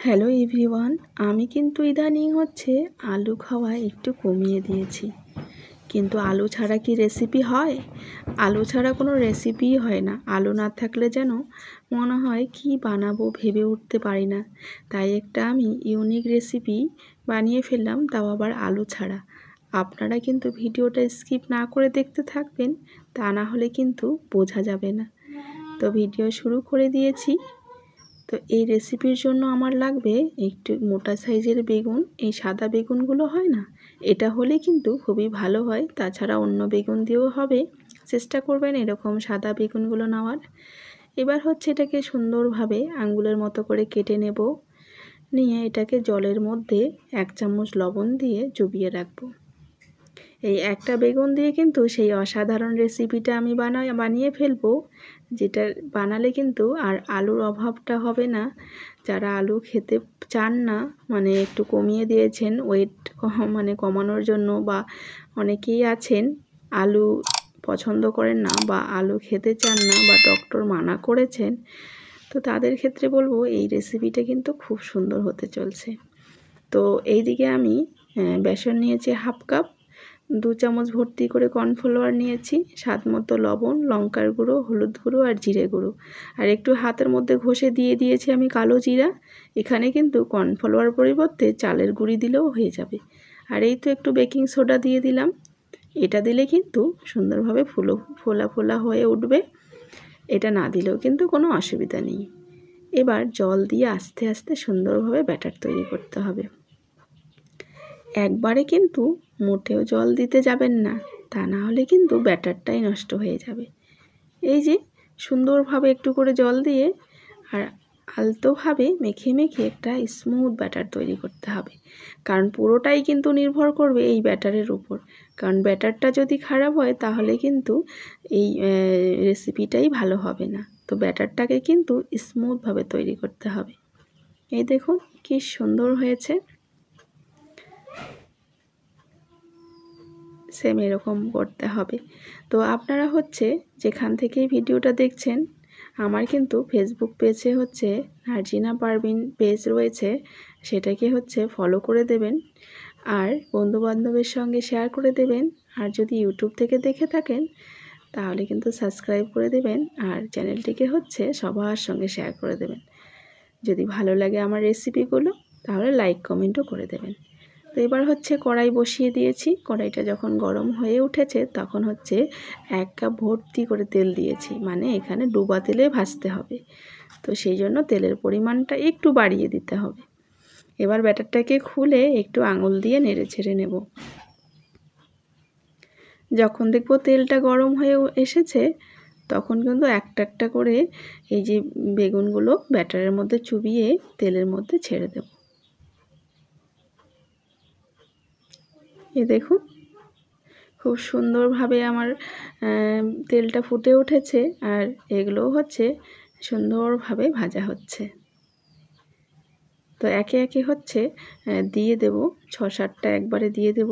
Hello everyone, আমি কিন্তু ইদানিং আলু খাওয়া একটু কমিয়ে দিয়েছি। কিন্তু আলু ছাড়া কি রেসিপি হয়? আলু ছাড়া কোনো রেসিপিই হয় না। আলু না থাকলে যেন মনে হয় কি বানাবো ভেবে উঠতে পারি না। তাই একটা আমি ইউনিক রেসিপি বানিয়ে ফেললাম, তাও আবার আলু ছাড়া। আপনারা কিন্তু ভিডিওটা স্কিপ না করে দেখতে থাকবেন, তা না হলে কিন্তু বোঝা যাবে না। তো ভিডিও শুরু করে দিয়েছি। তো এই রেসিপির জন্য আমার লাগবে একটু মোটা সাইজের বেগুন। এই সাদা বেগুনগুলো হয় না, এটা হলে কিন্তু খুবই ভালো হয়। তাছাড়া অন্য বেগুন দিয়েও হবে, চেষ্টা করবেন এরকম সাদা বেগুনগুলো নেওয়ার। এবার এটাকে সুন্দরভাবে আঙ্গুলের মতো করে কেটে নেব। নিয়ে এটাকে জলের মধ্যে 1 চামচ লবণ দিয়ে চুবিয়ে রাখবো। এই একটা বেগুন দিয়ে কিন্তু সেই অসাধারণ রেসিপিটা আমি বানিয়ে ফেলবো, যেটা বানালে কিন্তু আর আলুর অভাবটা হবে না। যারা আলু খেতে চান না, মানে একটু কমিয়ে দিয়েছেন ওয়েট কমানোর জন্য, বা অনেকেই আছেন আলু পছন্দ করেন না বা আলু খেতে চান না বা ডক্টর মানা করেছেন, তো তাদের ক্ষেত্রে বলবো এই রেসিপিটা কিন্তু খুব সুন্দর হতে চলছে। তো এইদিকে আমি বেসন নিয়েছি 1/2 কাপ, 2 চামচ ভর্তি করে কর্নফ্লাওয়ার নিয়েছি, স্বাদ মতো লবণ, লঙ্কার গুঁড়ো, হলুদ গুঁড়ো আর জিরে গুঁড়ো, আর একটু হাতের মধ্যে ঘষে দিয়ে দিয়েছি আমি কালো জিরা। এখানে কিন্তু কর্নফ্লাওয়ার পরিবর্তে চালের গুঁড়ি দিলেও হয়ে যাবে। আর এই তো একটু বেকিং সোডা দিয়ে দিলাম। এটা দিলে কিন্তু সুন্দরভাবে ফোলা ফোলা হয়ে উঠবে। এটা না দিলেও কিন্তু কোনো অসুবিধা নেই। এবার জল দিয়ে আস্তে আস্তে সুন্দরভাবে ব্যাটার তৈরি করতে হবে। একবারে কিন্তু মোটেও জল দিতে যাবেন না, তা না হলে কিন্তু ব্যাটারটাই নষ্ট হয়ে যাবে। এই যে সুন্দরভাবে একটু করে জল দিয়ে আর আলতোভাবে মেখে মেখে একটা স্মুথ ব্যাটার তৈরি করতে হবে। কারণ পুরোটাই কিন্তু নির্ভর করবে এই ব্যাটারের উপর। কারণ ব্যাটারটা যদি খারাপ হয় তাহলে কিন্তু এই রেসিপিটাই ভালো হবে না। তো ব্যাটারটাকে কিন্তু স্মুথভাবে তৈরি করতে হবে। এই দেখুন কি সুন্দর হয়েছে। সেম এরকম করতে হবে। তো আপনারা যেখান থেকেই ভিডিওটা দেখছেন, আমার কিন্তু ফেসবুক পেজে নার্জিনা পারভিন পেজ রয়েছে, সেটাকে ফলো করে দেবেন আর বন্ধুবান্ধবের সঙ্গে শেয়ার করে দেবেন। আর যদি ইউটিউব থেকে দেখে থাকেন তাহলে কিন্তু সাবস্ক্রাইব করে দেবেন আর চ্যানেলটিকে সবার সঙ্গে শেয়ার করে দেবেন। যদি ভালো লাগে আমার রেসিপিগুলো তাহলে লাইক কমেন্টও করে দেবেন। তো এবার কড়াই বসিয়ে দিয়েছি। কড়াইটা যখন গরম হয়ে উঠেছে তখন 1 কাপ ভর্তি করে তেল দিয়েছি, মানে এখানে ডুবা তেলে ভাজতে হবে। তো সেই জন্য তেলের পরিমাণটা একটু বাড়িয়ে দিতে হবে। এবার ব্যাটারটাকে খুলে একটু আঙুল দিয়ে নেড়ে ছেড়ে নেব। যখন দেখব তেলটা গরম হয়ে এসেছে তখন কিন্তু একটা একটা করে এই যে বেগুনগুলো ব্যাটারের মধ্যে চুবিয়ে তেলের মধ্যে ছেড়ে দেব। এই দেখুন খুব সুন্দরভাবে আমার তেলটা ফুটে উঠেছে আর এগুলোও সুন্দরভাবে ভাজা হচ্ছে। তো একে একে দিয়ে দেব, 6-7টা একবারে দিয়ে দেব,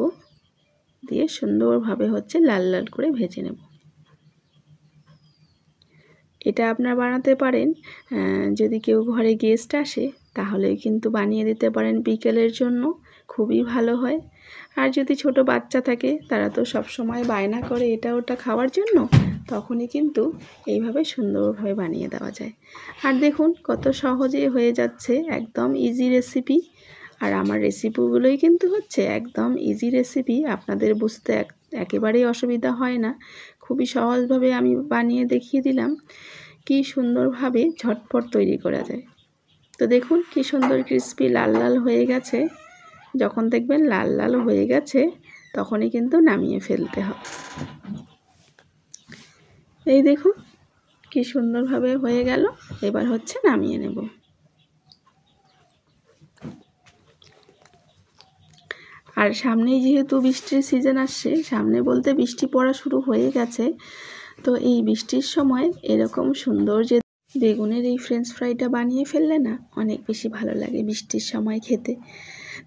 দিয়ে সুন্দরভাবে লাল লাল করে ভেজে নেব। এটা আপনারা বানাতে পারেন যদি কেউ ঘরে গেস্ট আসে তাহলেও কিন্তু বানিয়ে দিতে পারেন বিকেলের জন্য, খুবই ভালো হয়। আর যদি ছোট বাচ্চা থাকে তারা তো সব সময় বায়না করে এটা ওটা খাওয়ার জন্য, তখনই কিন্তু এইভাবে সুন্দরভাবে বানিয়ে দেওয়া যায়। আর দেখুন কত সহজেই হয়ে যাচ্ছে, একদম ইজি রেসিপি। আর আমার রেসিপিগুলোই কিন্তু একদম ইজি রেসিপি, আপনাদের বুঝতে একেবারেই অসুবিধা হয় না। খুবই সহজভাবে আমি বানিয়ে দেখিয়ে দিলাম কি সুন্দরভাবে ঝটপট তৈরি করা যায়। তো দেখুন কি সুন্দর ক্রিস্পি লাল লাল হয়ে গেছে। যখন দেখবেন লাল লাল হয়ে গেছে তখনই কিন্তু নামিয়ে ফেলতে হবে। এই দেখুন কি সুন্দরভাবে হয়ে গেল। এবার নামিয়ে নেব। আর সামনেই যেহেতু বৃষ্টির সিজন আসছে, সামনে বলতে বৃষ্টি পড়া শুরু হয়ে গেছে, তো এই বৃষ্টির সময় এরকম সুন্দর যে বেগুনের এই ফ্রেঞ্চ ফ্রাইটা বানিয়ে ফেললে না অনেক বেশি ভালো লাগে বৃষ্টির সময় খেতে।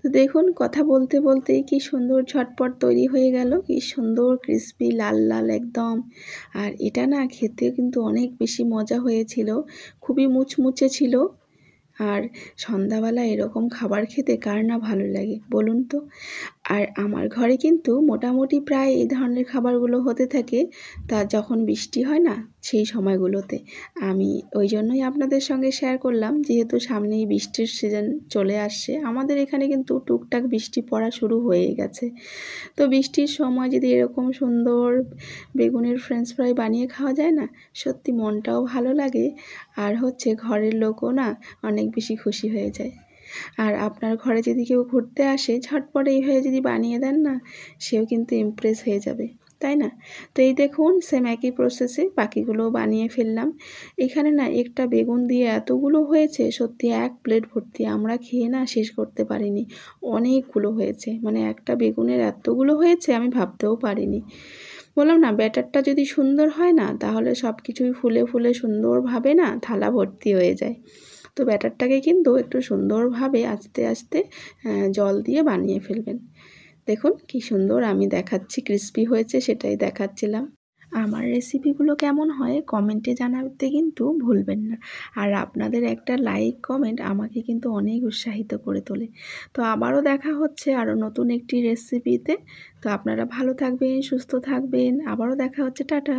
তো দেখুন কথা বলতে বলতেই কি সুন্দর ঝটপট তৈরি হয়ে গেল, কি সুন্দর ক্রিস্পি লাল লাল একদম। আর এটা না খেতে কিন্তু অনেক বেশি মজা হয়েছিল, খুবই মুচমুচে ছিল। আর সন্ধ্যাবেলা এরকম খাবার খেতে কার না ভালো লাগে বলুন তো। আর আমার ঘরে কিন্তু মোটামুটি প্রায় এই ধরনের খাবারগুলো হতে থাকে তা যখন বৃষ্টি হয় না সেই সময়গুলোতে। আমি ওই জন্যই আপনাদের সঙ্গে শেয়ার করলাম, যেহেতু সামনেই বৃষ্টির সিজন চলে আসছে, আমাদের এখানে কিন্তু টুকটাক বৃষ্টি পড়া শুরু হয়ে গেছে। তো বৃষ্টির সময় যদি এরকম সুন্দর বেগুনের ফ্রেঞ্চ ফ্রাই বানিয়ে খাওয়া যায় না, সত্যি মনটাও ভালো লাগে, আর হচ্ছে ঘরের লোকও না অনেক বেশি খুশি হয়ে যায়। আর আপনার ঘরে যদি কেউ ঘুরতে আসে, ঝটপট এইভাবে যদি বানিয়ে দেন না, সেও কিন্তু ইমপ্রেস হয়ে যাবে, তাই না? তো এই দেখুন সেম একই প্রসেসে বাকিগুলোও বানিয়ে ফেললাম। এখানে না একটা বেগুন দিয়ে এতগুলো হয়েছে, সত্যি এক প্লেট ভর্তি, আমরা খেয়ে না শেষ করতে পারিনি। অনেকগুলো হয়েছে, মানে একটা বেগুনের এতগুলো হয়েছে আমি ভাবতেও পারিনি। বললাম না, ব্যাটারটা যদি সুন্দর হয় না, তাহলে সব কিছুই ফুলে ফুলে সুন্দরভাবে না থালা ভর্তি হয়ে যায়। তো ব্যাটারটাকে কিন্তু একটু সুন্দরভাবে আস্তে আস্তে জল দিয়ে বানিয়ে ফেলবেন। দেখুন কি সুন্দর আমি দেখাচ্ছি, ক্রিস্পি হয়েছে সেটাই দেখাচ্ছিলাম। আমার রেসিপিগুলো কেমন হয় কমেন্টে জানাতে কিন্তু ভুলবেন না। আর আপনাদের একটা লাইক কমেন্ট আমাকে কিন্তু অনেক উৎসাহিত করে তোলে। তো আবারও দেখা হচ্ছে আরও নতুন একটি রেসিপিতে। তো আপনারা ভালো থাকবেন, সুস্থ থাকবেন, আবারও দেখা হচ্ছে, টাটা।